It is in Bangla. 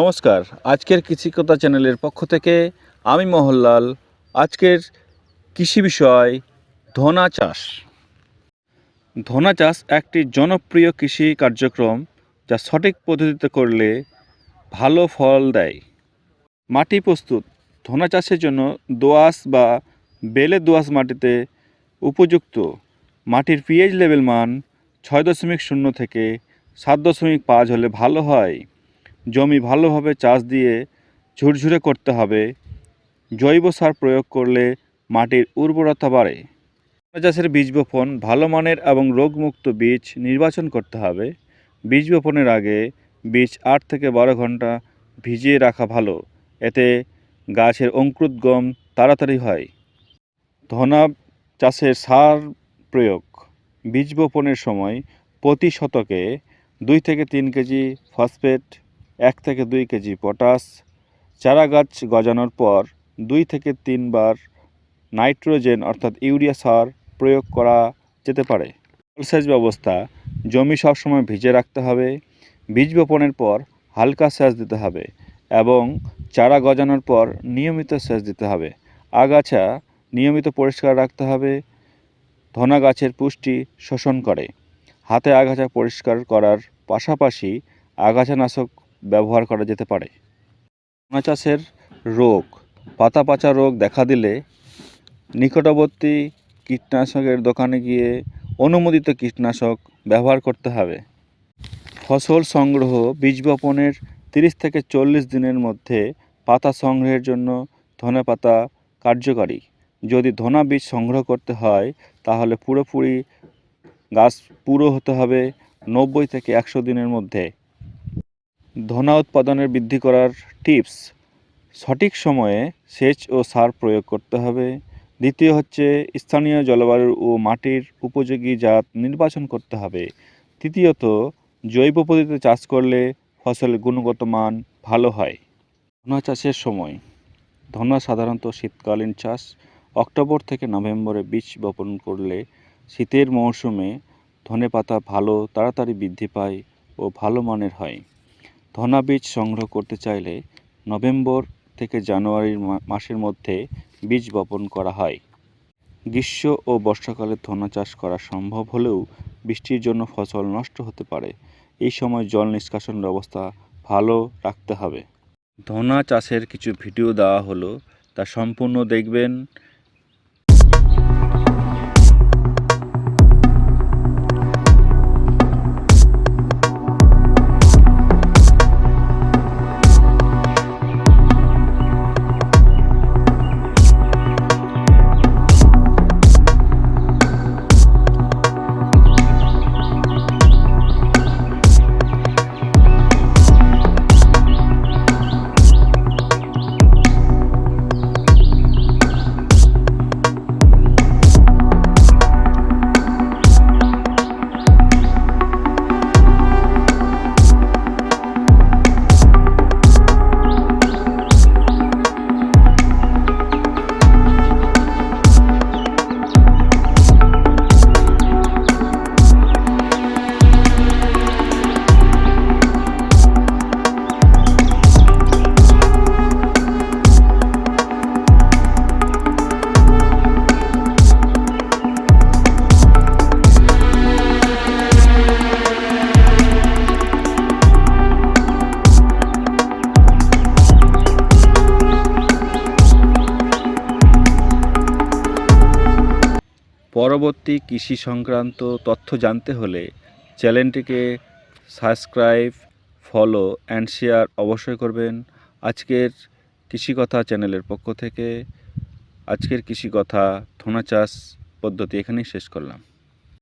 নমস্কার। আজকের কৃষিকতা চ্যানেলের পক্ষ থেকে আমি মোহনলাল। আজকের কৃষি বিষয় ধনা চাষ। ধনা চাষ একটি জনপ্রিয় কৃষি কার্যক্রম যা সঠিক পদ্ধতিতে করলে ভালো ফল দেয়। মাটি প্রস্তুত। ধনা চাষের জন্য দোআঁশ বা বেলে দোআঁশ মাটিতে উপযুক্ত। মাটির পিএইচ লেভেল মান 6.0 থেকে 7.5 হলে ভালো হয়। জমি ভালোভাবে চাষ দিয়ে ঝুরঝুরে করতে হবে। জৈব সার প্রয়োগ করলে মাটির উর্বরতা বাড়ে। ধনা চাষের বীজ বপন। ভালো মানের এবং রোগমুক্ত বীজ নির্বাচন করতে হবে। বীজ বপনের আগে বীজ 8 থেকে 12 ঘন্টা ভিজিয়ে রাখা ভালো, এতে গাছের অঙ্কুরোদ্গম তাড়াতাড়ি হয়। ধনা চাষের সার প্রয়োগ। বীজ বপনের সময় প্রতি শতকে 2 থেকে 3 কেজি ফসফেট, 1 থেকে 2 কেজি পটাশ, চারা গাছ গজানোর পর 2 থেকে 3 বার নাইট্রোজেন অর্থাৎ ইউরিয়া সার প্রয়োগ করা যেতে পারে। জলসেচ ব্যবস্থা। জমি সবসময় ভিজে রাখতে হবে। বীজ বপনের পর হালকা সেচ দিতে হবে এবং চারা গজানোর পর নিয়মিত সেচ দিতে হবে। আগাছা নিয়মিত পরিষ্কার রাখতে হবে। ধনা গাছের পুষ্টি শোষণ করে। হাতে আগাছা পরিষ্কার করার পাশাপাশি আগাছানাশক ব্যবহার করা যেতে পারে। ধনা চাষের রোগ। পাতা পচা রোগ দেখা দিলে নিকটবর্তী কীটনাশকের দোকানে গিয়ে অনুমোদিত কীটনাশক ব্যবহার করতে হবে। ফসল সংগ্রহ। বীজ বপনের 30 থেকে 40 দিনের মধ্যে পাতা সংগ্রহের জন্য ধনেপাতা কার্যকারী। যদি ধনা বীজ সংগ্রহ করতে হয় তাহলে পুরোপুরি গাছ পুরো হতে হবে 90 থেকে 100 দিনের মধ্যে। ধনা উৎপাদনের বৃদ্ধি করার টিপস। সঠিক সময়ে সেচ ও সার প্রয়োগ করতে হবে। দ্বিতীয় হচ্ছে স্থানীয় জলবায়ু ও মাটির উপযোগী জাত নির্বাচন করতে হবে। তৃতীয়ত জৈব পদ্ধতিতে চাষ করলে ফসলের গুণগত মান ভালো হয়। ধনা চাষের সময়। ধনা সাধারণত শীতকালীন চাষ। অক্টোবর থেকে নভেম্বরে বীজ বপন করলে শীতের মৌসুমে ধনেপাতা ভালো তাড়াতাড়ি বৃদ্ধি পায় ও ভালো মানের হয়। ধনা বীজ সংগ্রহ করতে চাইলে নভেম্বর থেকে জানুয়ারি মাসের মধ্যে বীজ বপন করা হয়। গ্রীষ্ম ও বর্ষাকালে ধনা চাষ করা সম্ভব হলেও বৃষ্টির জন্য ফসল নষ্ট হতে পারে। এই সময় জল নিষ্কাশন ব্যবস্থা ভালো রাখতে হবে। ধনা চাষের কিছু ভিডিও দেওয়া হলো, তা সম্পূর্ণ দেখবেন। পরবর্তী কৃষি সংক্রান্ত তথ্য জানতে হলে চ্যানেলটিকে সাবস্ক্রাইব, ফলো অ্যান্ড শেয়ার অবশ্যই করবেন। আজকের কৃষিকথা চ্যানেলের পক্ষ থেকে আজকের কৃষিকথা ধনা চাষ পদ্ধতি এখানেই শেষ করলাম।